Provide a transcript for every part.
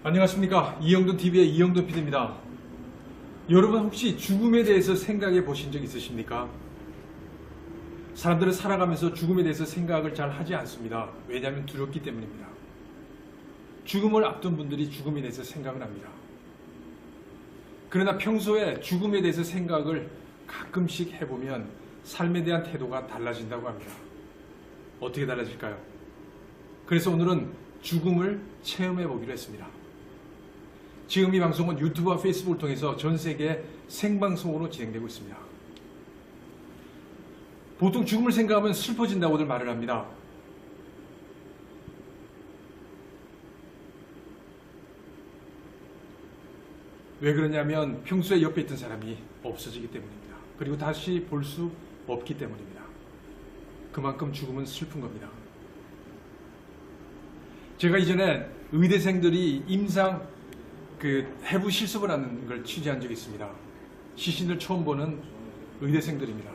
안녕하십니까. 이영돈 TV의 이영돈 PD입니다. 여러분 혹시 죽음에 대해서 생각해 보신 적 있으십니까? 사람들은 살아가면서 죽음에 대해서 생각을 잘 하지 않습니다. 왜냐하면 두렵기 때문입니다. 죽음을 앞둔 분들이 죽음에 대해서 생각을 합니다. 그러나 평소에 죽음에 대해서 생각을 가끔씩 해보면 삶에 대한 태도가 달라진다고 합니다. 어떻게 달라질까요? 그래서 오늘은 죽음을 체험해 보기로 했습니다. 지금 이 방송은 유튜브와 페이스북을 통해서 전 세계 생방송으로 진행되고 있습니다. 보통 죽음을 생각하면 슬퍼진다고들 말을 합니다. 왜 그러냐면 평소에 옆에 있던 사람이 없어지기 때문입니다. 그리고 다시 볼 수 없기 때문입니다. 그만큼 죽음은 슬픈 겁니다. 제가 이전에 의대생들이 임상 해부 실습을 하는 걸 취재한 적이 있습니다. 시신을 처음 보는 의대생들입니다.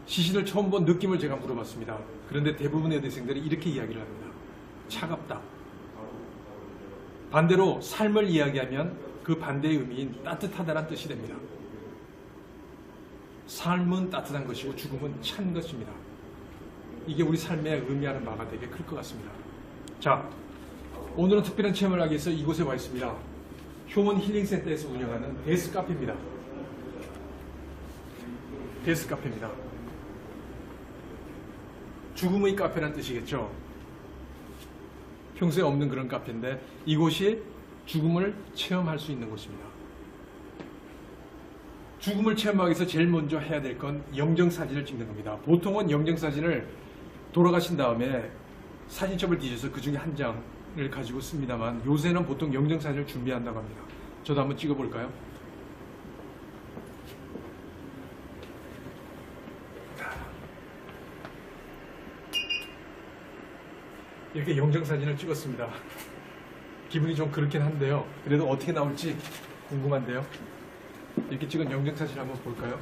시신을 처음 본 느낌을 제가 물어봤습니다. 그런데 대부분의 의대생들이 이렇게 이야기를 합니다. 차갑다. 반대로 삶을 이야기하면 그 반대의 의미인 따뜻하다는 뜻이 됩니다. 삶은 따뜻한 것이고 죽음은 찬 것입니다. 이게 우리 삶에 의미하는 바가 되게 클 것 같습니다. 자, 오늘은 특별한 체험을 하기 위해서 이곳에 와 있습니다. 효원 힐링센터에서 운영하는 데스 카페입니다. 데스 카페입니다. 죽음의 카페라는 뜻이겠죠. 평소에 없는 그런 카페인데 이곳이 죽음을 체험할 수 있는 곳입니다. 죽음을 체험하기 위해서 제일 먼저 해야 될 건 영정사진을 찍는 겁니다. 보통은 영정사진을 돌아가신 다음에 사진첩을 뒤져서 그 중에 한 장을 가지고 씁니다만 요새는 보통 영정사진을 준비한다고 합니다. 저도 한번 찍어볼까요? 이렇게 영정사진을 찍었습니다. 기분이 좀 그렇긴 한데요. 그래도 어떻게 나올지 궁금한데요. 이렇게 찍은 영정사진 한번 볼까요?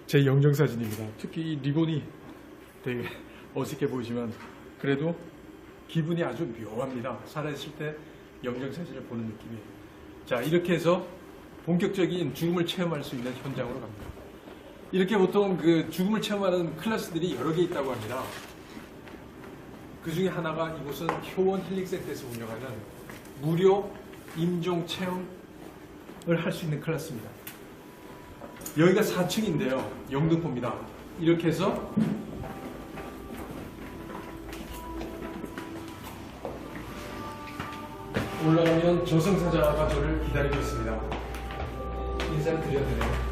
제 영정사진입니다. 특히 이 리본이 되게 어색해 보이지만 그래도 기분이 아주 묘합니다. 살아있을 때 영정사진을 보는 느낌이. 자, 이렇게 해서 본격적인 죽음을 체험할 수 있는 현장으로 갑니다. 이렇게 보통 죽음을 체험하는 클래스들이 여러 개 있다고 합니다. 그 중에 하나가 이곳은 효원 힐링센터에서 운영하는 무료 임종 체험을 할 수 있는 클래스입니다. 여기가 4층인데요. 영등포입니다. 이렇게 해서 올라가면 저승사자가 저를 기다리고 있습니다. 인사를 드려야 되네요.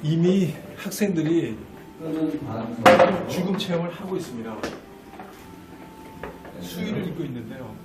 이미 학생들이 죽음 체험을 하고 있습니다. 수의를 입고 있는데요.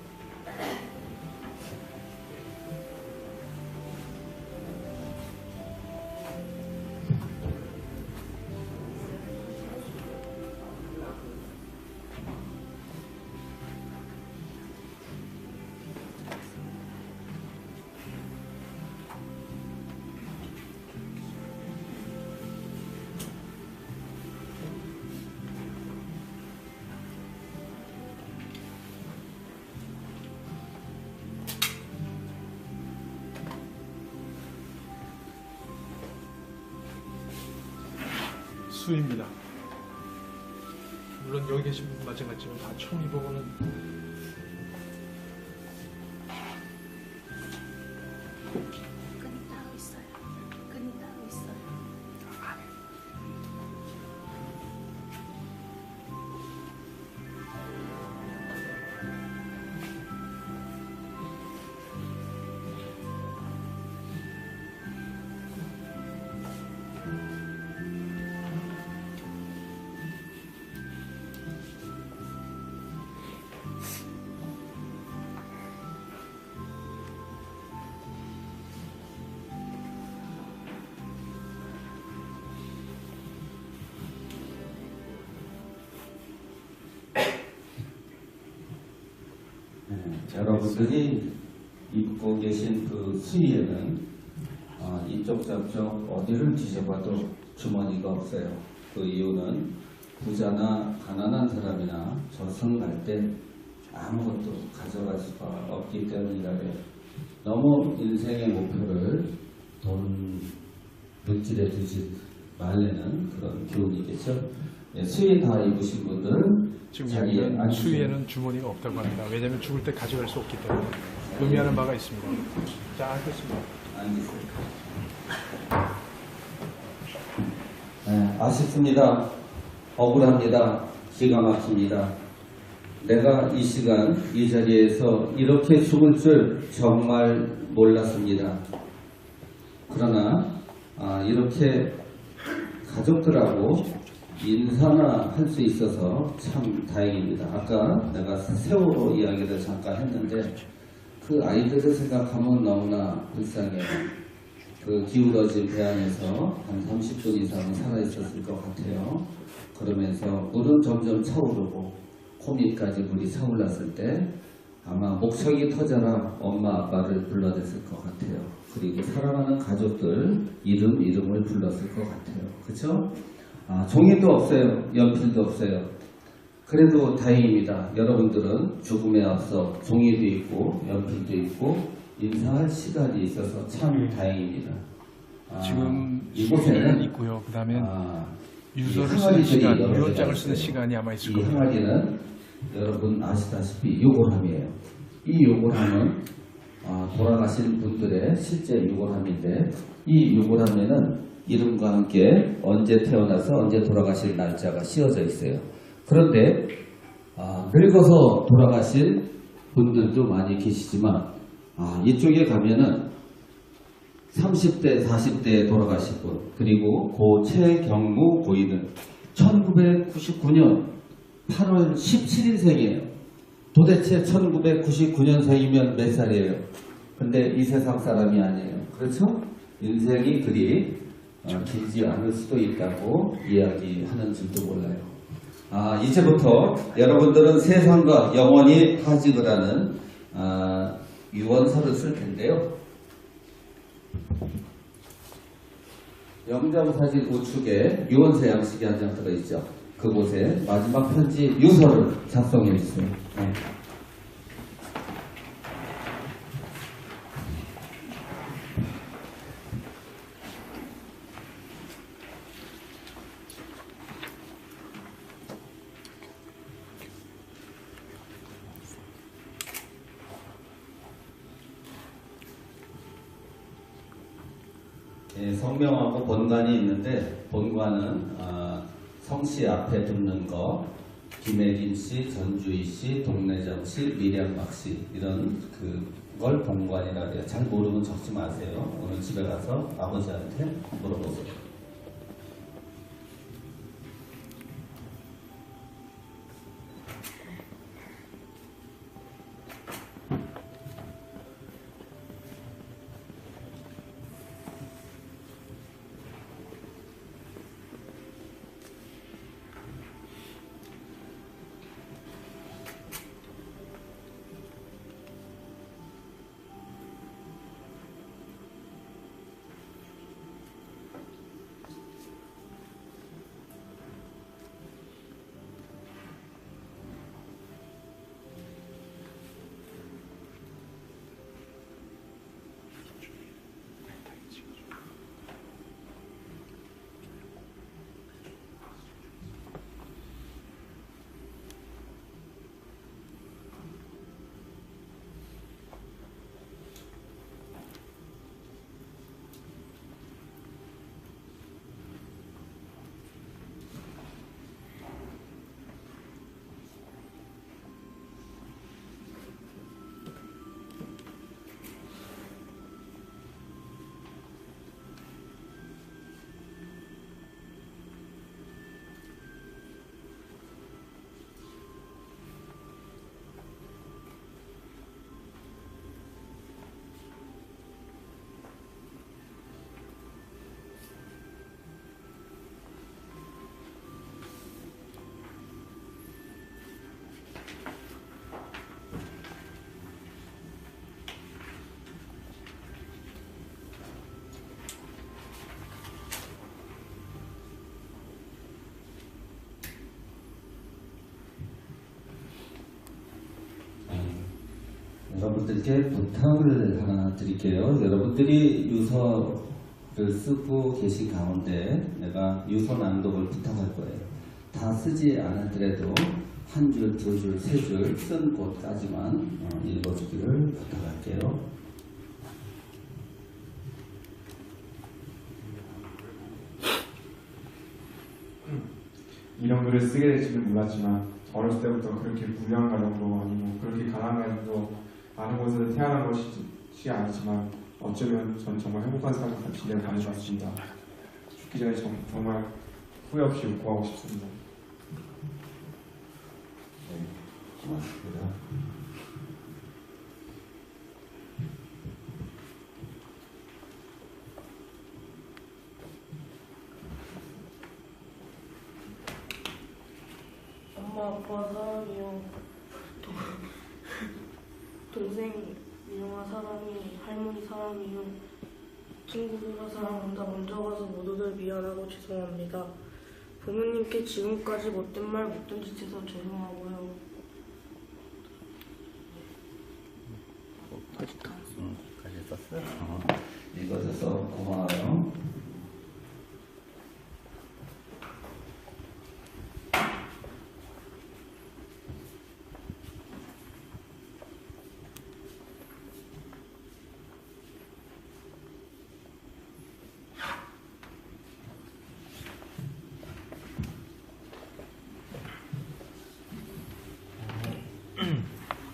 수입니다. 물론 여기 계신 분 마찬가지지만 다 처음 입어보는 끈이 따로 있어요. 끈이 따로 있어요. 여러분들이 입고 계신 그 수의에는 이쪽 저쪽 어디를 뒤져봐도 주머니가 없어요. 그 이유는 부자나 가난한 사람이나 저승 갈 때 아무것도 가져갈 수가 없기 때문이라래요. 너무 인생의 목표를 돈, 물질에 두지 말라는 그런 교훈이겠죠. 네, 수의 다 입으신 분들은 지금 자리에 여기는 앉으시면- 수위에는 주머니가 없다고 합니다. 왜냐하면 죽을 때 가져갈 수 없기 때문에 의미하는 바가 있습니다. 자, 알겠습니다. 앉으세요. 네, 아쉽습니다. 억울합니다. 기가 막힙니다. 내가 이 시간 이 자리에서 이렇게 죽을 줄 정말 몰랐습니다. 그러나 이렇게 가족들하고 인사나 할 수 있어서 참 다행입니다. 아까 내가 세월호 이야기를 잠깐 했는데 그 아이들을 생각하면 너무나 불쌍해요. 그 기울어진 배 안에서 한 30분 이상은 살아있었을 것 같아요. 그러면서 물은 점점 차오르고 코밑까지 물이 차올랐을 때 아마 목청이 터져라 엄마 아빠를 불러댔을 것 같아요. 그리고 사랑하는 가족들 이름을 불렀을 것 같아요. 그렇죠? 종이도 없어요. 연필도 없어요. 그래도 다행입니다. 여러분들은 죽음에 앞서 종이도 있고 연필도 있고 인사할 시간이 있어서 참 다행입니다. 지금 이곳에는 수위는 있고요. 그 다음에 유서를 이 쓰는 시간, 항아리들이 유언장을 여러 쓰는 가지 시간이 아마 있을 이 겁니다. 항아리는 여러분 아시다시피 유골함이에요. 이 유골함은 돌아가신 분들의 실제 유골함인데 이 유골함에는 이름과 함께 언제 태어나서 언제 돌아가실 날짜가 씌워져 있어요. 그런데 늙어서 돌아가실 분들도 많이 계시지만 이쪽에 가면은 30대, 40대에 돌아가신 분 그리고 고 최경무 고인은 1999년 8월 17일생이에요. 도대체 1999년생이면 몇 살이에요? 근데 이 세상 사람이 아니에요. 그렇죠? 인생이 그리 길지 않을 수도 있다고 이야기하는 줄도 몰라요. 이제부터 여러분들은 세상과 영원히 하직을 하는 유언서를 쓸 텐데요. 영정사진 우측에 유언서 양식이 한 장 들어있죠. 그곳에 마지막 편지 유서를 작성해 주세요. 네. 성명하고 본관이 있는데 본관은 성씨 앞에 붙는 거 김혜림 씨, 전주희 씨, 동래정 씨, 미량박 씨 이런 그걸 본관이라고 해요. 잘 모르면 적지 마세요. 오늘 집에 가서 아버지한테 물어보세요. 여러분들께 부탁을 하나 드릴게요. 여러분들이 유서를 쓰고 계신 가운데 내가 유서 낭독을 부탁할 거예요. 다 쓰지 않았더라도 한 줄, 두 줄, 세 줄 쓴 곳까지만 읽어주기를 부탁할게요. 이런 글을 쓰게 될 줄은 몰랐지만 어렸을 때부터 그렇게 부유한 가정도 아니고 그렇게 가난한 가정도 아는 곳에서 태어난 것이 아니지만 어쩌면 전 정말 행복한 삶을 같이 내가 가져왔습니다. 죽기 전에 정말 후회 없이 웃고 하고 싶습니다. 네, 고맙습니다. 엄마 아빠 사랑해요. 동생 민영아 사랑해. 할머니 사랑해요. 친구들과 사랑한다. 먼저 가서 모두들 미안하고 죄송합니다. 부모님께 지금까지 못된 말 못된 짓 해서 죄송하고요. 까지 썼어요? 읽어줘서 고마워요.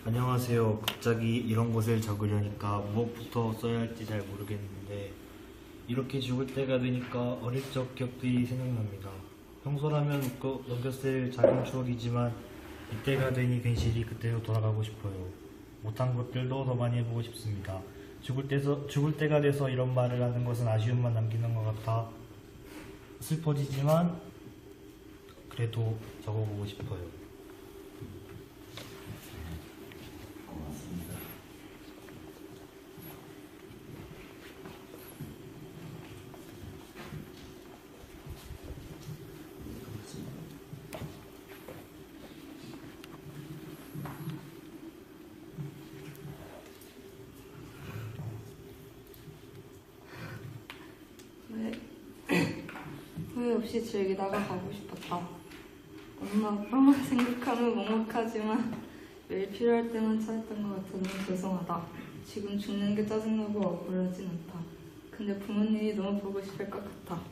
안녕하세요. 갑자기 이런 것을 적으려니까 무엇부터 써야 할지 잘 모르겠는데 이렇게 죽을 때가 되니까 어릴 적 기억들이 생각납니다. 평소라면 웃고 넘겼을 작은 추억이지만 이때가 되니 괜시리 그때로 돌아가고 싶어요. 못한 것들도 더 많이 해보고 싶습니다. 죽을 때가 돼서 이런 말을 하는 것은 아쉬움만 남기는 것 같아 슬퍼지지만 그래도 적어보고 싶어요. 고맙습니다. 후회 없이 즐기다가 가고 싶었다. 엄마 아빠만 생각하면 먹먹하지만 매일 필요할 때만 찾았던 것 같아 너무 죄송하다. 지금 죽는 게 짜증나고 억울하진 않다. 근데 부모님이 너무 보고 싶을 것 같아.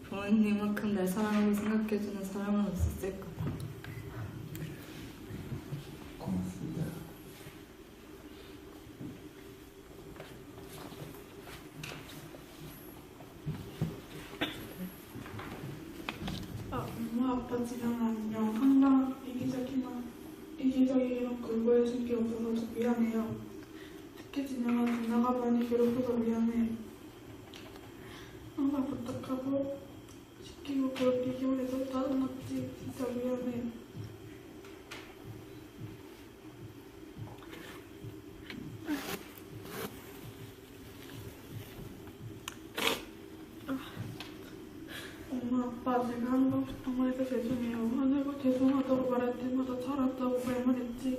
부모님만큼 날 사랑하고 생각해주는 사람은 없었을 거다. 고맙습니다. 엄마 아빠 지금 안녕. 항상 이기적이랑 굴보해준 게 없어서 미안해요. 특히 진영아 누나가 많이 괴롭혀서 미안해. 항상 부탁하고 시키고 괴롭히기만 해서 짜증났지. 진짜 미안해. 엄마 아빠 제가 항상 부탁해서 죄송해요. 화내고 죄송하다고 말할 때마다 잘한다고 말만 했지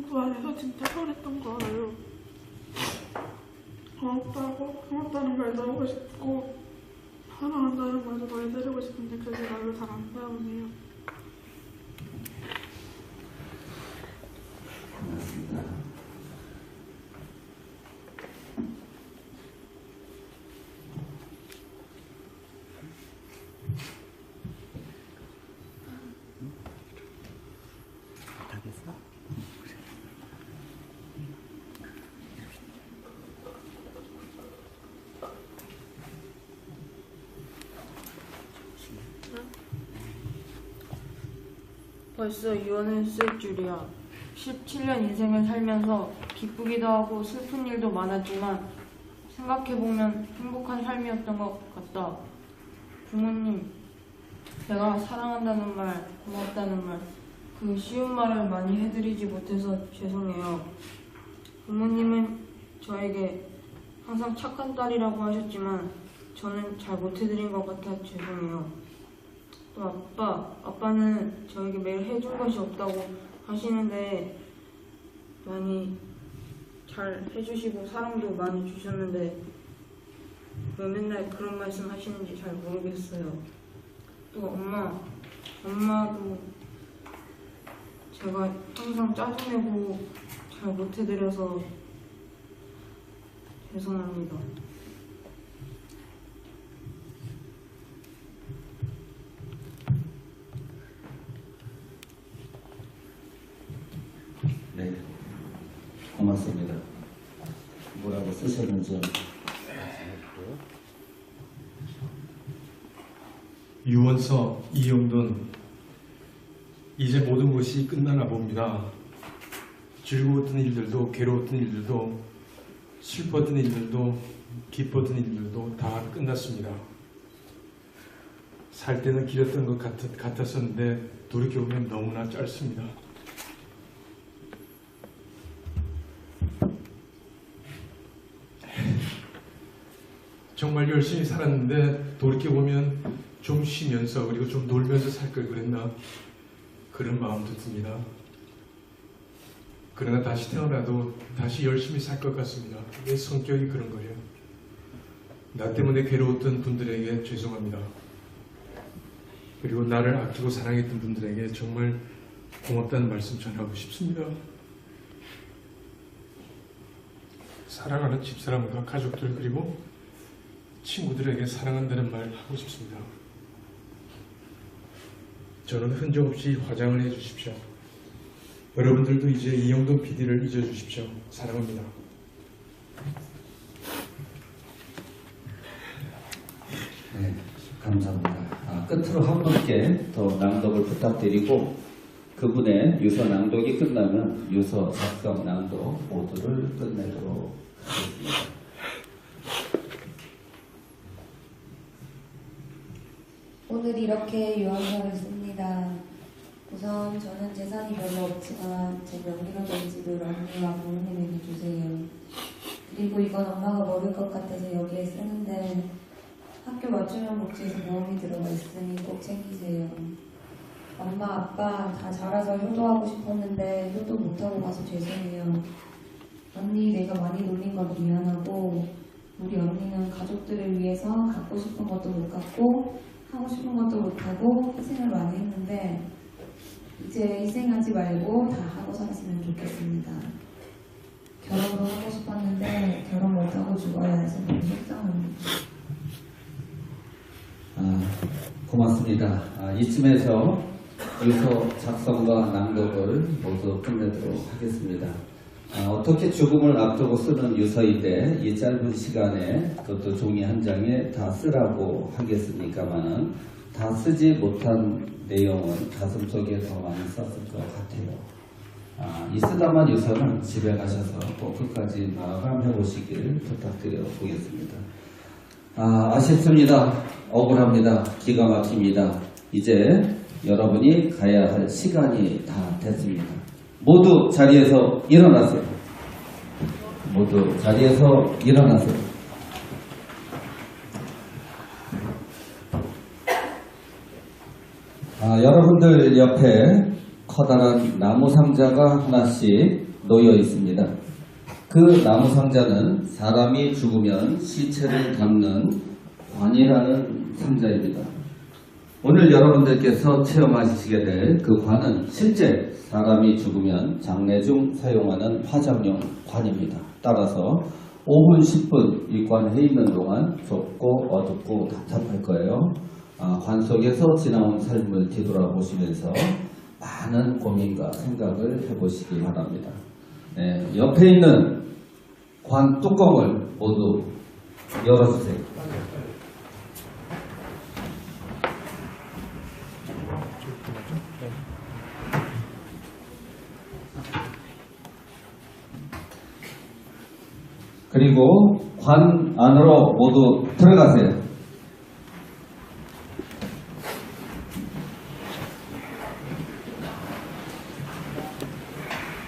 그 안에서 진짜 서운했던 거 알아요. 고맙다는 말도 하고 싶고 사랑한다는 말도 더 해드리고 싶은데 그게 말로 잘 안 나오네요. 고맙습니다. 벌써 이혼했을 줄이야. 17년 인생을 살면서 기쁘기도 하고 슬픈 일도 많았지만 생각해보면 행복한 삶이었던 것 같다. 부모님, 내가 사랑한다는 말, 고맙다는 말, 그 쉬운 말을 많이 해드리지 못해서 죄송해요. 부모님은 저에게 항상 착한 딸이라고 하셨지만 저는 잘 못해드린 것 같아 죄송해요. 또 아빠는 저에게 매일 해준 것이 없다고 하시는데 많이 잘 해주시고 사랑도 많이 주셨는데 왜 맨날 그런 말씀 하시는지 잘 모르겠어요. 또 엄마도 제가 항상 짜증내고 잘 못해드려서 죄송합니다. 네, 고맙습니다. 뭐라고 쓰셨는지. 유언서 이영돈. 이제 모든 것이 끝나나 봅니다. 즐거웠던 일들도 괴로웠던 일들도 슬펐던 일들도 기뻤던 일들도 다 끝났습니다. 살 때는 길었던 것 같았었는데 돌이켜보면 너무나 짧습니다. 정말 열심히 살았는데 돌이켜보면 좀 쉬면서 그리고 좀 놀면서 살 걸 그랬나 그런 마음도 듭니다. 그러나 다시 태어나도 다시 열심히 살 것 같습니다. 내 성격이 그런 거예요. 나 때문에 괴로웠던 분들에게 죄송합니다. 그리고 나를 아끼고 사랑했던 분들에게 정말 고맙다는 말씀 전하고 싶습니다. 사랑하는 집사람과 가족들 그리고 친구들에게 사랑한다는 말 하고 싶습니다. 저는 흔적 없이 화장을 해주십시오. 여러분들도 이제 이영돈 PD를 잊어주십시오. 사랑합니다. 네, 감사합니다. 끝으로 한 분께 더 낭독을 부탁드리고 그분의 유서 낭독이 끝나면 유서 작성 낭독 모두를 끝내도록 하겠습니다. 오늘 이렇게 유언서를 씁니다. 우선 저는 재산이 별로 없지만 제 명의로 된 집을 언니와 부모님에게 주세요. 그리고 이건 엄마가 모를 것 같아서 여기에 쓰는데 학교 맞춤형 복지에서 보험이 들어가 있으니 꼭 챙기세요. 엄마, 아빠 다 자라서 효도하고 싶었는데 효도 못하고 가서 죄송해요. 언니 내가 많이 놀린 건 미안하고 우리 언니는 가족들을 위해서 갖고 싶은 것도 못 갖고 하고 싶은 것도 못하고 희생을 많이 했는데 이제 희생하지 말고 다 하고 살았으면 좋겠습니다. 결혼도 하고 싶었는데 결혼 못하고 죽어야 해서 너무 속상합니다. 고맙습니다. 이쯤에서 유서 작성과 낭독을 모두 끝내도록 하겠습니다. 어떻게 죽음을 앞두고 쓰는 유서인데 이 짧은 시간에 그것도 종이 한 장에 다 쓰라고 하겠습니까마는 다 쓰지 못한 내용은 가슴속에 더 많이 썼을 것 같아요. 이 쓰다만 유서는 집에 가셔서 꼭 끝까지 마감해 보시길 부탁드려 보겠습니다. 아쉽습니다. 억울합니다. 기가 막힙니다. 이제 여러분이 가야 할 시간이 다 됐습니다. 모두 자리에서 일어나세요. 모두 자리에서 일어나세요. 여러분들 옆에 커다란 나무 상자가 하나씩 놓여 있습니다. 그 나무 상자는 사람이 죽으면 시체를 담는 관이라는 상자입니다. 오늘 여러분들께서 체험하시게 될 그 관은 실제 사람이 죽으면 장례 중 사용하는 화장용 관입니다. 따라서 5분, 10분 이 관에 있는 동안 좁고 어둡고 답답할 거예요. 관 속에서 지나온 삶을 뒤돌아보시면서 많은 고민과 생각을 해보시기 바랍니다. 네, 옆에 있는 관 뚜껑을 모두 열어주세요. 그리고 관 안으로 모두 들어가세요.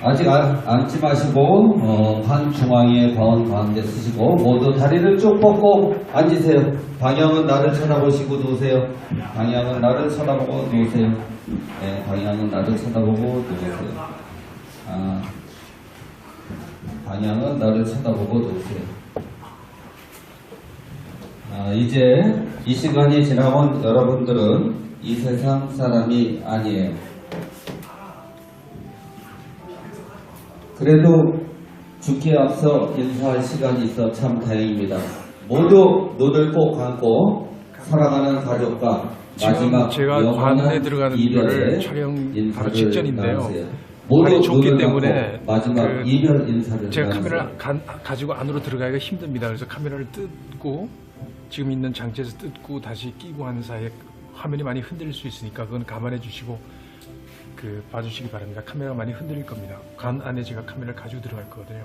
아직 앉지 마시고 관 중앙에 가운데 쓰시고 모두 다리를 쭉 뻗고 앉으세요. 방향은 나를 쳐다보시고 누우세요. 방향은 나를 쳐다보고 누우세요. 네, 방향은 나를 쳐다보고 누우세요. 방향은 나를 쳐다보고 놓으세요. 이제 이 시간이 지나온 여러분들은 이 세상 사람이 아니에요. 그래도 죽기에 앞서 인사할 시간이 있어 참 다행입니다. 모두 눈을 꼭 감고 사랑하는 가족과 마지막 제가 관에 영원한 들어가는 이별의 거를 촬영 바로 인사를 직전인데요. 나누세요. 모두 발이 좁기 눈을 때문에 감고 마지막 이별 인사를 제가 나누세요. 카메라를 가지고 안으로 들어가기가 힘듭니다. 그래서 카메라를 뜯고 지금 있는 장치에서 뜯고 다시 끼고 하는 사이에 화면이 많이 흔들릴 수 있으니까 그건 감안해 주시고 봐주시기 바랍니다. 카메라가 많이 흔들릴 겁니다. 관 안에 제가 카메라를 가지고 들어갈 거거든요.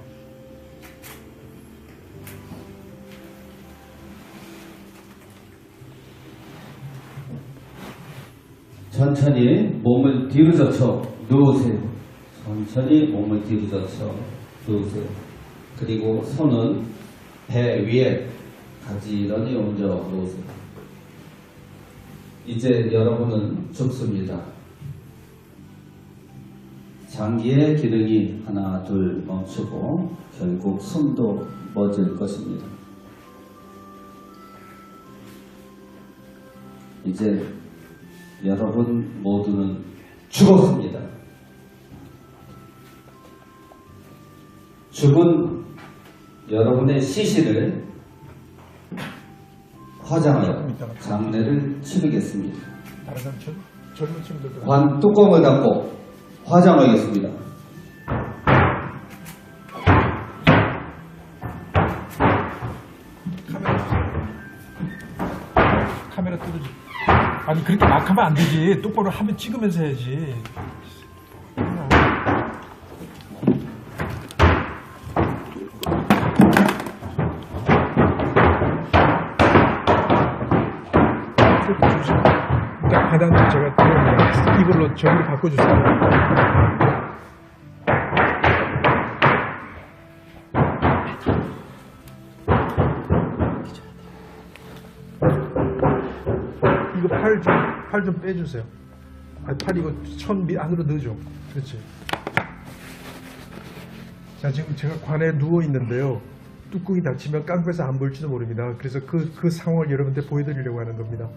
천천히 몸을 뒤로 젖혀 누우세요. 천천히 몸을 뒤로 젖혀 누우세요. 그리고 손은 배 위에 가지런히 얹어 놓으세요. 이제 여러분은 죽습니다. 장기의 기능이 하나 둘 멈추고 결국 숨도 멎을 것입니다. 이제 여러분 모두는 죽었습니다. 죽은 여러분의 시신을 화장하여 장례를 치르겠습니다. 다른 사람 젊은 친구들도 관 뚜껑을 닫고 화장하겠습니다. 카메라 뜯어줘. 아니 그렇게 막 하면 안 되지. 똑바로 하면 찍으면서 해야지. 일단 하단은 제가 들어옵니다. 이걸로 저기로 바꿔주세요. 이거 팔 좀 빼주세요. 팔 이거 손 안으로 넣어줘. 그렇지. 자, 지금 제가 관에 누워 있는데요. 뚜껑이 닫히면 깡패에서 안 보일지도 모릅니다. 그래서 그 상황을 여러분들 보여드리려고 하는 겁니다.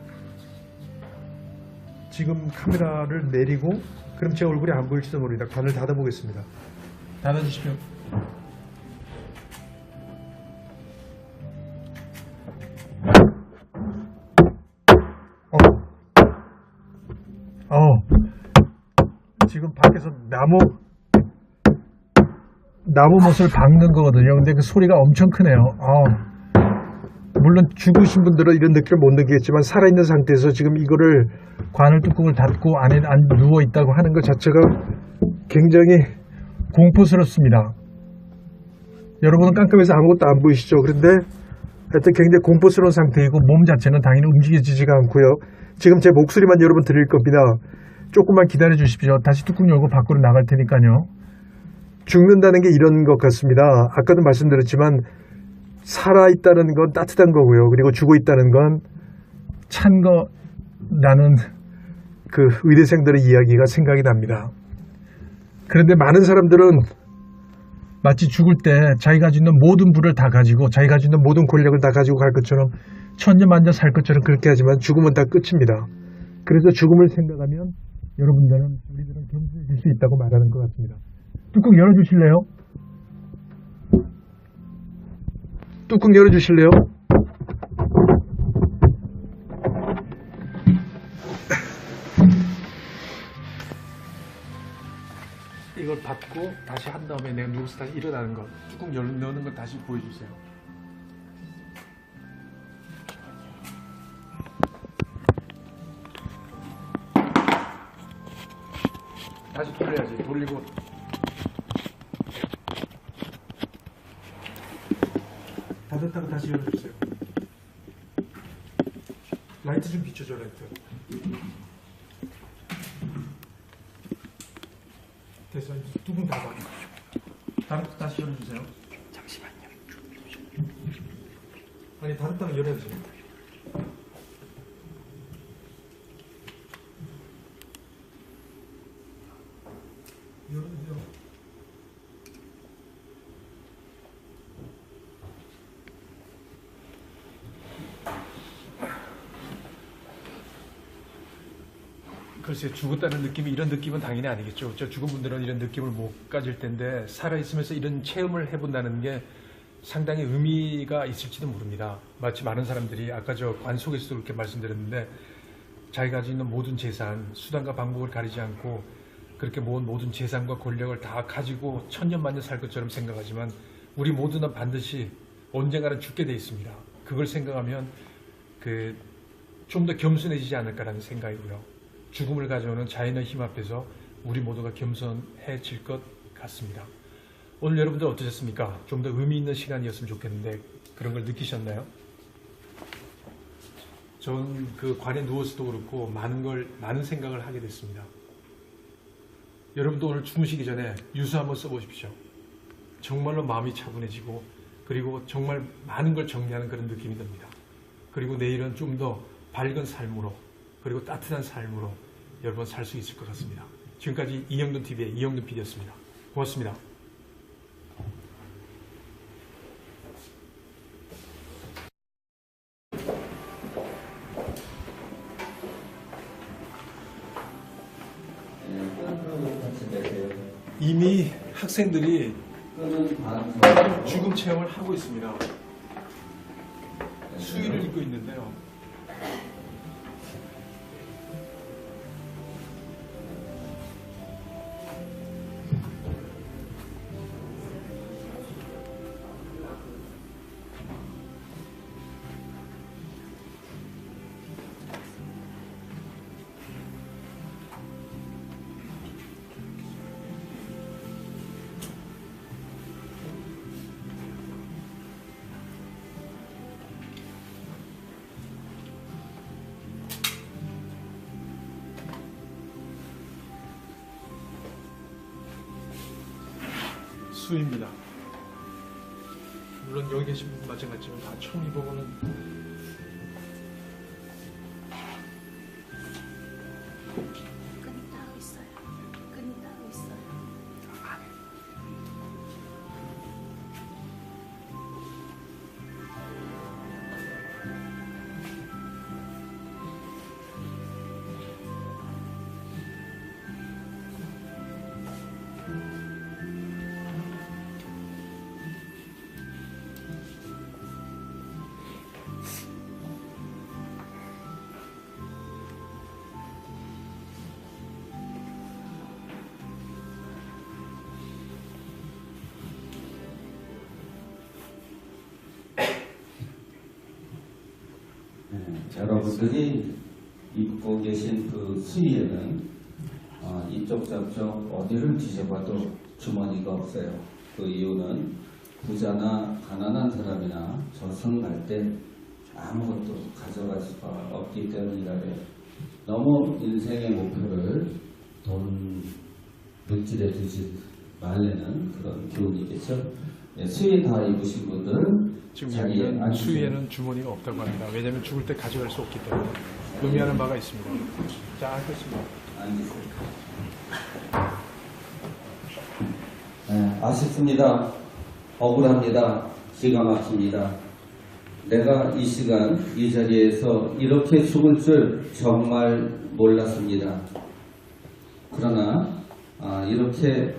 지금 카메라를 내리고 그럼 제 얼굴이 안 보일지도 모릅니다. 관을 닫아보겠습니다. 닫아주십시오. 지금 밖에서 나무 못을 박는 거거든요. 근데 그 소리가 엄청 크네요. 물론 죽으신 분들은 이런 느낌을 못 느끼겠지만 살아있는 상태에서 지금 이거를 관을 뚜껑을 닫고 안에 누워 있다고 하는 것 자체가 굉장히 공포스럽습니다. 여러분은 깜깜해서 아무것도 안 보이시죠? 그런데 하여튼 굉장히 공포스러운 상태이고 몸 자체는 당연히 움직이지가 않고요. 지금 제 목소리만 여러분 들릴 겁니다. 조금만 기다려 주십시오. 다시 뚜껑 열고 밖으로 나갈 테니까요. 죽는다는 게 이런 것 같습니다. 아까도 말씀드렸지만 살아있다는 건 따뜻한 거고요. 그리고 죽어있다는 건 찬 거라는 그 의대생들의 이야기가 생각이 납니다. 그런데 많은 사람들은 마치 죽을 때 자기가 가지고 있는 모든 부를 다 가지고 자기가 가지고 있는 모든 권력을 다 가지고 갈 것처럼 천년만년 살 것처럼 그렇게 하지만 죽음은 다 끝입니다. 그래서 죽음을 생각하면 우리들은 견딜 수 있다고 말하는 것 같습니다. 뚜껑 열어주실래요? 뚜껑 열어주실래요? 이걸 받고 다시 한 다음에 내가 누워서 다시 일어나는 거 뚜껑 넣는 거 다시 보여주세요. 다시 돌려야지. 돌리고 닫았다가 다시 열어주세요. 라이트 좀 비춰줘. 라이트. 됐어. 이제 뚜껑 닫아. 닫았다 다시 열어주세요. 잠시만요. 아니 닫았다가 열어야지. 열어주세요. 글쎄 죽었다는 느낌이 이런 느낌은 당연히 아니겠죠. 저 죽은 분들은 이런 느낌을 못 가질 텐데 살아있으면서 이런 체험을 해본다는 게 상당히 의미가 있을지도 모릅니다. 마치 많은 사람들이 아까 저 관 속에서도 그렇게 말씀드렸는데 자기가 가지고 있는 모든 재산, 수단과 방법을 가리지 않고 그렇게 모은 모든 재산과 권력을 다 가지고 천년만년 살 것처럼 생각하지만 우리 모두는 반드시 언젠가는 죽게 돼 있습니다. 그걸 생각하면 좀 더 겸손해지지 않을까라는 생각이고요. 죽음을 가져오는 자연의 힘 앞에서 우리 모두가 겸손해질 것 같습니다. 오늘 여러분들 어떠셨습니까? 좀 더 의미 있는 시간이었으면 좋겠는데 그런 걸 느끼셨나요? 전 그 관에 누워서도 그렇고 많은 생각을 하게 됐습니다. 여러분도 오늘 주무시기 전에 유수 한번 써보십시오. 정말로 마음이 차분해지고 그리고 정말 많은 걸 정리하는 그런 느낌이 듭니다. 그리고 내일은 좀 더 밝은 삶으로 그리고 따뜻한 삶으로 여러분 살 수 있을 것 같습니다. 지금까지 이영돈 TV의 이영돈 PD였습니다. 고맙습니다. 이미 학생들이 죽음 체험을 하고 있습니다. 수의를 입고 있는데요. 수입니다. 물론 여기 계신 분 마찬가지지만 다 처음 입어보는 끈이 따로 있어요. 끈이 따로 있어요. 여러분들이 입고 계신 그 수의에는 이쪽 저쪽 어디를 뒤져봐도 주머니가 없어요. 그 이유는 부자나 가난한 사람이나 저승 갈 때 아무것도 가져갈 수가 없기 때문이라래. 너무 인생의 목표를 돈, 물질에 두지 말라는 그런 교훈이겠죠. 수의 다 입으신 분들은 지금 자리에 여기는 앉으시면- 수위에는 주머니가 없다고 합니다. 왜냐하면 죽을 때 가져갈 수 없기 때문에 의미하는 바가 있습니다. 자, 앉겠습니다. 앉으세요. 네, 아쉽습니다. 억울합니다. 기가 막힙니다. 내가 이 시간 이 자리에서 이렇게 죽을 줄 정말 몰랐습니다. 그러나 이렇게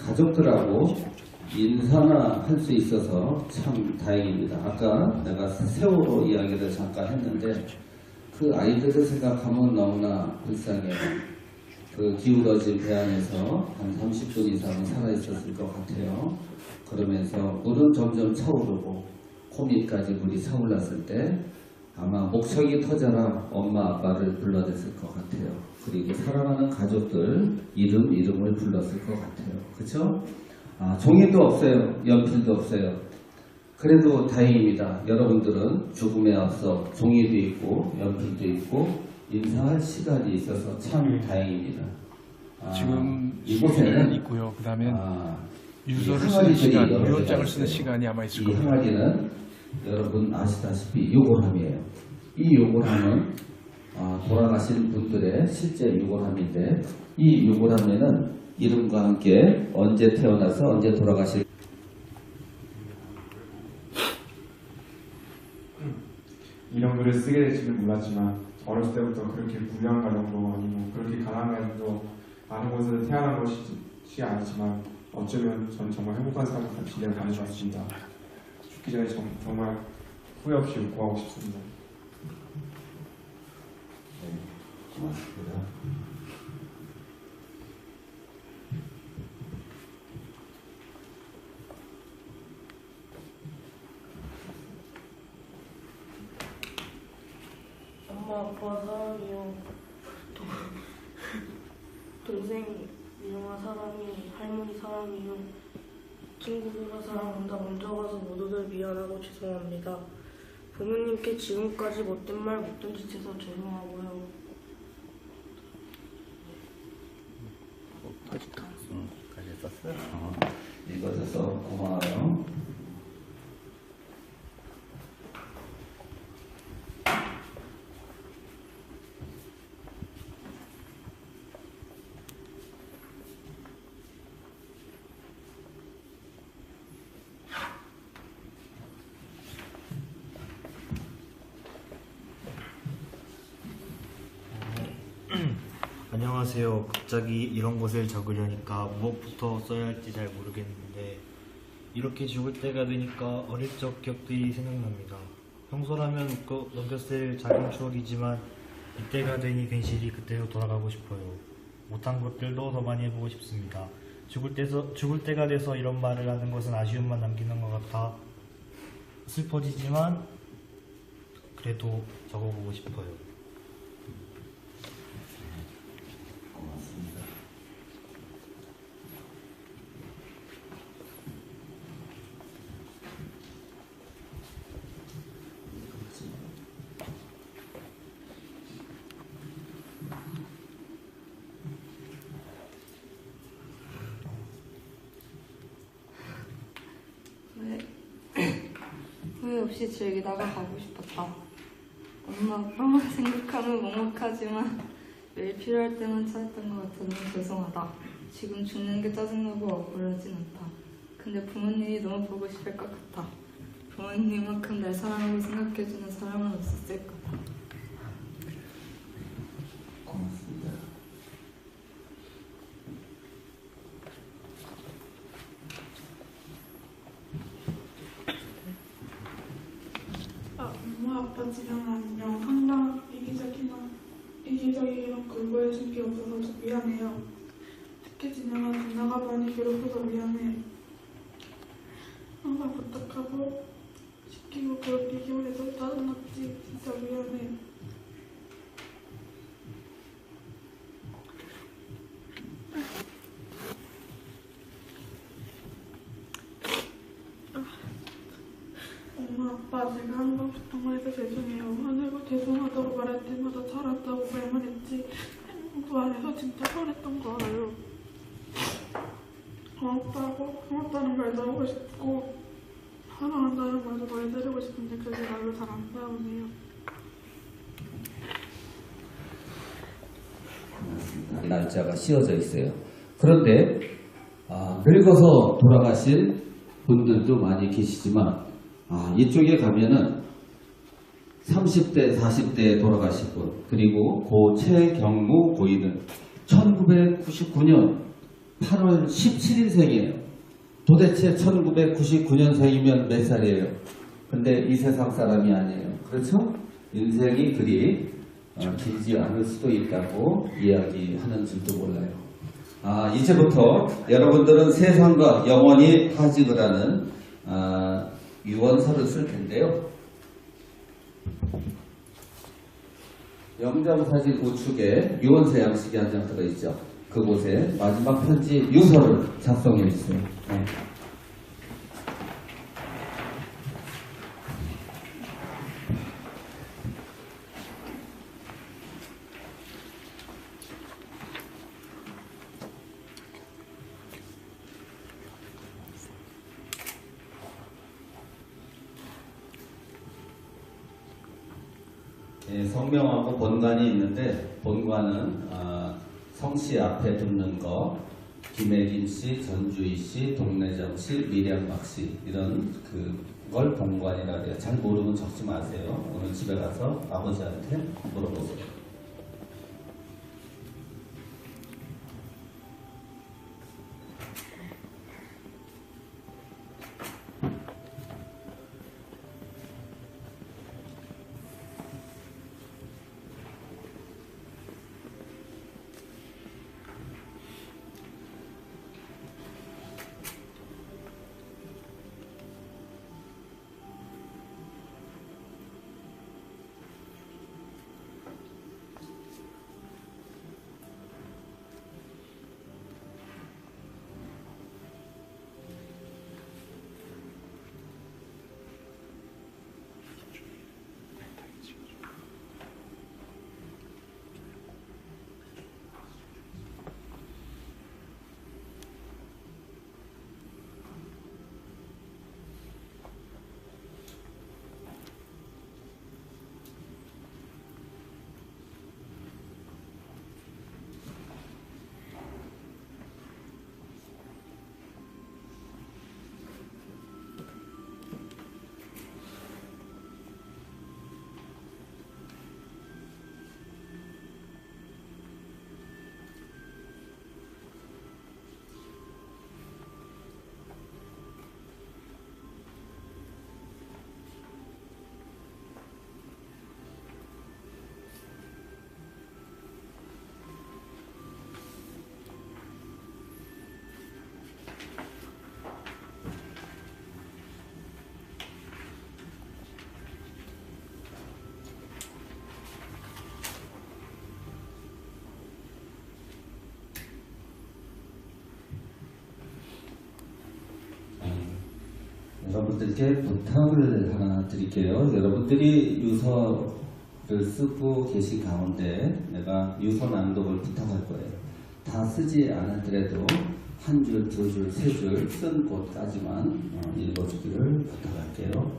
가족들하고 인사나 할 수 있어서 참 다행입니다. 아까 내가 세월호 이야기를 잠깐 했는데 그 아이들을 생각하면 너무나 불쌍해요. 그 기울어진 배 안에서 한 30분 이상은 살아있었을 것 같아요. 그러면서 물은 점점 차오르고 코밑까지 물이 차올랐을 때 아마 목청이 터져라 엄마 아빠를 불러댔을 것 같아요. 그리고 사랑하는 가족들 이름을 불렀을 것 같아요. 그렇죠? 종이도 없어요. 연필도 없어요. 그래도 다행입니다. 여러분들은 죽음에 앞서 종이도 있고 연필도 있고 인사할 시간이 있어서 참 다행입니다. 지금 이곳에는 수위는 있고요. 그 다음에 유서를 이 쓰는 시간, 항아리들이 유언장을 여러 쓰는 가지 시간이 아마 있을 이 겁니다. 항아리는 여러분 아시다시피 유골함이에요. 이 유골함은 돌아가신 분들의 실제 유골함인데 이 유골함에는 이름과 함께 언제 태어나서 언제 돌아가실 이런 글을 쓰게 될지는 몰랐지만 어렸을 때부터 그렇게 불량 가정도 아니고 그렇게 가난한 가정도 아는 곳에서 태어난 것이 아니지만 어쩌면 전 정말 행복한 삶을 산 지내를 가는 것 같습니다. 죽기 전에 정말 후회 없이 웃고 하고 싶습니다. 네, 고맙습니다. 엄마 아빠 사랑해요. 동생 민영아 사랑해. 할머니 사랑해요. 친구들과 사랑한다. 먼저 가서 모두들 미안하고 죄송합니다. 부모님께 지금까지 못된 말 못된 짓 해서 죄송하고요. 까지 썼어요? 읽어줘서 고마워요. 안녕하세요. 갑자기 이런 것을 적으려니까 무엇부터 써야 할지 잘 모르겠는데 이렇게 죽을 때가 되니까 어릴 적 기억들이 생각납니다. 평소라면 웃고 넘겼을 작은 추억이지만 이때가 되니 괜시리 그때로 돌아가고 싶어요. 못한 것들도 더 많이 해보고 싶습니다. 죽을 때가 돼서 이런 말을 하는 것은 아쉬움만 남기는 것 같아 슬퍼지지만 그래도 적어보고 싶어요. 고맙습니다. 후회 없이 즐기다가 가고 싶었다. 엄마 아빠만 생각하면 먹먹하지만 매일 필요할 때만 찾았던 것 같아서 죄송하다. 지금 죽는 게 짜증나고 억울하진 않다. 근데 부모님이 너무 보고 싶을 것 같아. 부모님만큼 날 사랑하고 생각해주는 사람은 없었을 거다. 고맙습니다. 엄마 아빠 지금 안녕. 항상 이기적이랑 굴보해준 게 없어서 좀 미안해요. 특히 진영아 누나가 많이 괴롭혀서 미안해. 항상 부탁하고 시키고 괴롭히기만 해서 짜증났지. 진짜 미안해. 엄마 아빠 제가 항상 정말해서 죄송해요. 화내고 죄송하다고 말할 때마다 잘한다고 말만 했지 그 안에서 진짜 서운했던 거 알아요. 고맙다고 고맙다는 말도 하고 싶고 사랑한다는 말도 말해드리고 싶은데 그게 말로 잘 안 나오네요. 날짜가 씌워져 있어요. 그런데 늙어서 돌아가신 분들도 많이 계시지만 이쪽에 가면은 30대, 40대에 돌아가신 분, 그리고 고 최경무 고인은 1999년 8월 17일생이에요. 도대체 1999년생이면 몇 살이에요? 근데 이 세상 사람이 아니에요. 그렇죠? 인생이 그리 길지 않을 수도 있다고 이야기하는 줄도 몰라요. 이제부터 여러분들은 세상과 영원히 하직을 하는 유언서를 쓸 텐데요. 영정사진 우측에 유언서 양식이 한 장 들어있죠. 그곳에 마지막 편지 유서를 작성해 주세요. 네. 성명하고 본관이 있는데 본관은 성씨 앞에 붙는 거 김혜림 씨, 전주희 씨, 동래정 씨, 미량박 씨 이런 그 걸 본관이라 그래요. 잘 모르면 적지 마세요. 오늘 집에 가서 아버지한테 물어보세요. 여러분들께 부탁을 하나 드릴게요. 여러분들이 유서를 쓰고 계신 가운데 내가 유서 낭독을 부탁할 거예요. 다 쓰지 않았더라도 한 줄, 두 줄, 세 줄 쓴 곳까지만 읽어주기를 부탁할게요.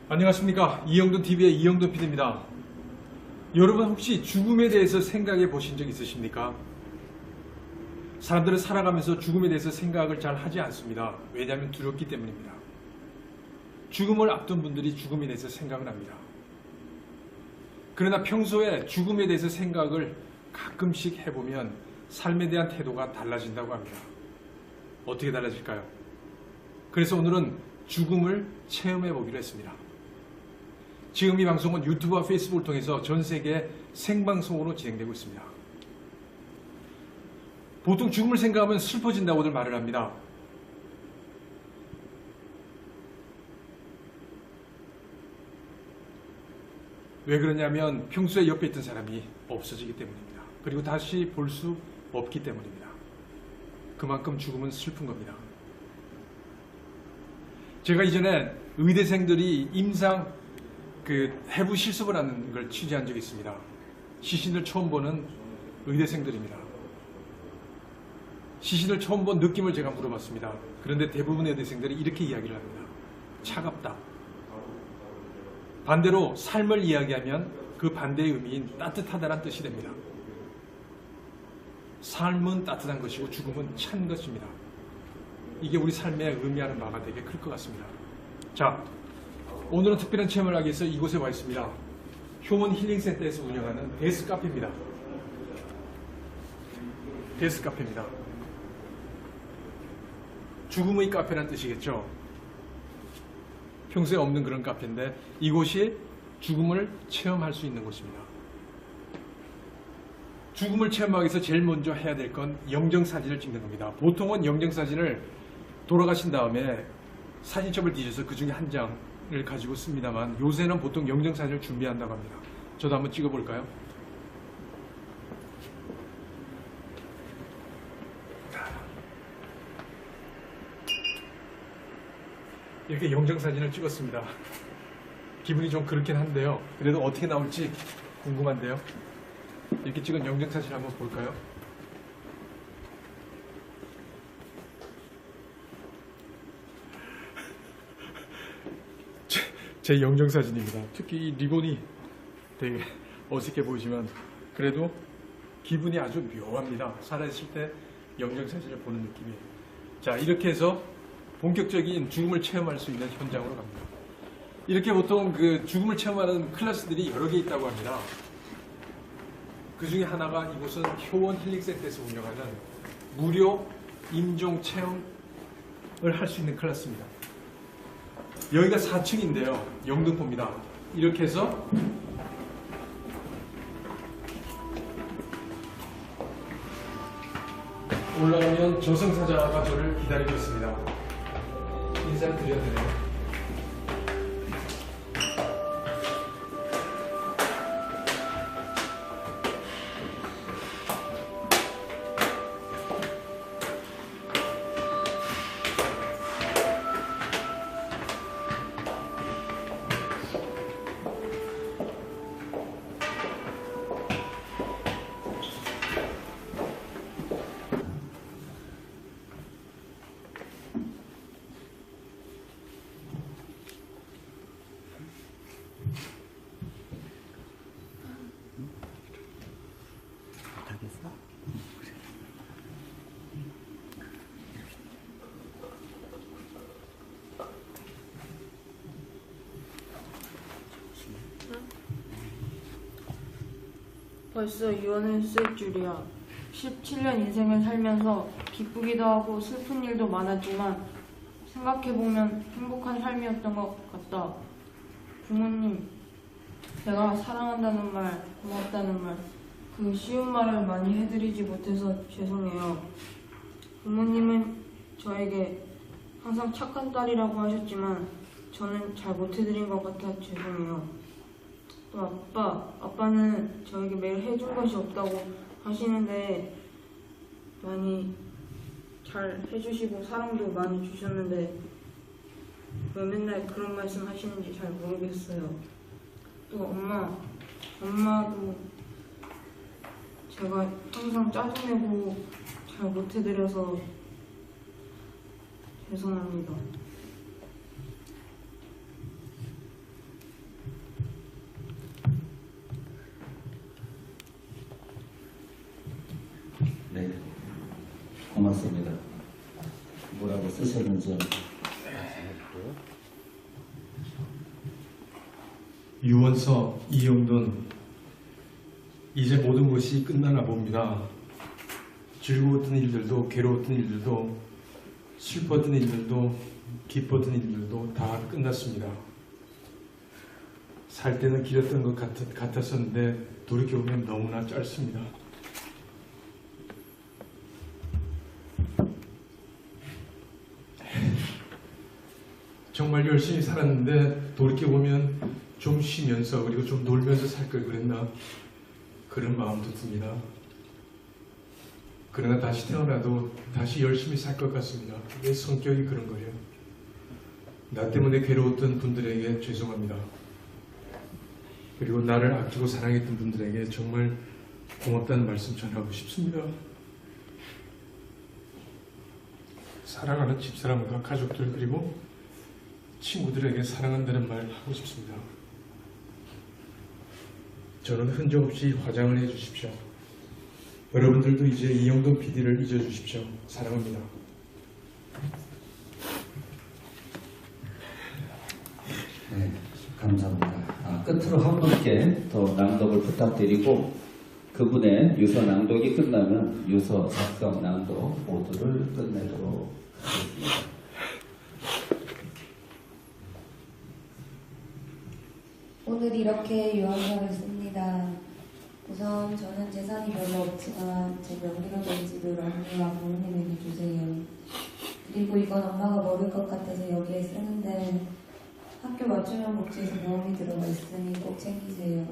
안녕하십니까. 이영돈 TV의 이영돈 PD입니다. 여러분 혹시 죽음에 대해서 생각해 보신 적 있으십니까? 사람들은 살아가면서 죽음에 대해서 생각을 잘 하지 않습니다. 왜냐하면 두렵기 때문입니다. 죽음을 앞둔 분들이 죽음에 대해서 생각을 합니다. 그러나 평소에 죽음에 대해서 생각을 가끔씩 해보면 삶에 대한 태도가 달라진다고 합니다. 어떻게 달라질까요? 그래서 오늘은 죽음을 체험해 보기로 했습니다. 지금 이 방송은 유튜브와 페이스북을 통해서 전 세계 생방송으로 진행되고 있습니다. 보통 죽음을 생각하면 슬퍼진다고들 말을 합니다. 왜 그러냐면 평소에 옆에 있던 사람이 없어지기 때문입니다. 그리고 다시 볼 수 없기 때문입니다. 그만큼 죽음은 슬픈 겁니다. 제가 이전에 의대생들이 임상 해부 실습을 하는 걸 취재한 적이 있습니다. 시신을 처음 보는 의대생들입니다. 시신을 처음 본 느낌을 제가 물어봤습니다. 그런데 대부분의 의대생들이 이렇게 이야기를 합니다. 차갑다. 반대로 삶을 이야기하면 그 반대의 의미인 따뜻하다는 뜻이 됩니다. 삶은 따뜻한 것이고 죽음은 찬 것입니다. 이게 우리 삶에 의미하는 바가 되게 클 것 같습니다. 자, 오늘은 특별한 체험을 하기 위해서 이곳에 와 있습니다. 휴먼 힐링센터에서 운영하는 데스 카페입니다. 데스 카페입니다. 죽음의 카페라는 뜻이겠죠. 평소에 없는 그런 카페인데 이곳이 죽음을 체험할 수 있는 곳입니다. 죽음을 체험하기 위해서 제일 먼저 해야 될 건 영정사진을 찍는 겁니다. 보통은 영정사진을 돌아가신 다음에 사진첩을 뒤져서 그 중에 한 장을 가지고 씁니다만 요새는 보통 영정사진을 준비한다고 합니다. 저도 한번 찍어볼까요? 이렇게 영정사진을 찍었습니다. 기분이 좀 그렇긴 한데요. 그래도 어떻게 나올지 궁금한데요. 이렇게 찍은 영정사진 한번 볼까요? 제 영정사진입니다. 특히 이 리본이 되게 어색해 보이지만 그래도 기분이 아주 묘합니다. 살아있을 때 영정사진을 보는 느낌이. 자, 이렇게 해서 본격적인 죽음을 체험할 수 있는 현장으로 갑니다. 이렇게 보통 그 죽음을 체험하는 클래스들이 여러 개 있다고 합니다. 그 중에 하나가 이곳은 효원 힐링센터에서 운영하는 무료 임종 체험을 할 수 있는 클래스입니다. 여기가 4층인데요. 영등포입니다. 이렇게 해서 올라가면 저승사자가 저를 기다리고 있습니다. 인사를 드려야 되네요. 벌써 유언했을 줄이야. 17년 인생을 살면서 기쁘기도 하고 슬픈 일도 많았지만 생각해보면 행복한 삶이었던 것 같다. 부모님, 제가 사랑한다는 말, 고맙다는 말, 그 쉬운 말을 많이 해드리지 못해서 죄송해요. 부모님은 저에게 항상 착한 딸이라고 하셨지만 저는 잘 못해드린 것 같아 죄송해요. 또 아빠는 저에게 매일 해준 것이 없다고 하시는데 많이 잘 해주시고 사랑도 많이 주셨는데 왜 맨날 그런 말씀 하시는지 잘 모르겠어요. 또 엄마도 제가 항상 짜증내고 잘 못해드려서 죄송합니다. 네, 고맙습니다. 뭐라고 쓰셨는지. 유언서 이영돈. 이제 모든 것이 끝나나 봅니다. 즐거웠던 일들도 괴로웠던 일들도 슬펐던 일들도 기뻤던 일들도 다 끝났습니다. 살 때는 길었던 것 같았었는데 돌이켜보면 너무나 짧습니다. 정말 열심히 살았는데 돌이켜보면 좀 쉬면서 그리고 좀 놀면서 살 걸 그랬나 그런 마음도 듭니다. 그러나 다시 태어나도 다시 열심히 살 것 같습니다. 내 성격이 그런 거예요. 나 때문에 괴로웠던 분들에게 죄송합니다. 그리고 나를 아끼고 사랑했던 분들에게 정말 고맙다는 말씀 전하고 싶습니다. 사랑하는 집사람과 가족들 그리고 친구들에게 사랑한다는 말 하고 싶습니다. 저는 흔적 없이 화장을 해주십시오. 여러분들도 이제 이영돈 PD를 잊어주십시오. 사랑합니다. 네, 감사합니다. 끝으로 한 분께 더 낭독을 부탁드리고 그분의 유서 낭독이 끝나면 유서 작성 낭독 모두를 끝내도록 하겠습니다. 오늘 이렇게 유언서를 씁니다. 우선 저는 재산이 별로 없지만 제 명의로 된 집을 언니와 부모님에게 주세요. 그리고 이건 엄마가 모를 것 같아서 여기에 쓰는데 학교 맞춤형 복지에서 보험이 들어가 있으니 꼭 챙기세요.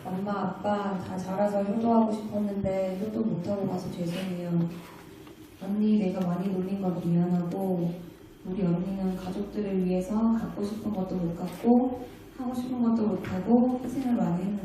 엄마, 아빠 다 자라서 효도하고 싶었는데 효도 못하고 가서 죄송해요. 언니 내가 많이 놀린 건 미안하고 우리 언니는 가족들을 위해서 갖고 싶은 것도 못 갖고 하고 싶은 것도 못하고 희생을 많이 했는데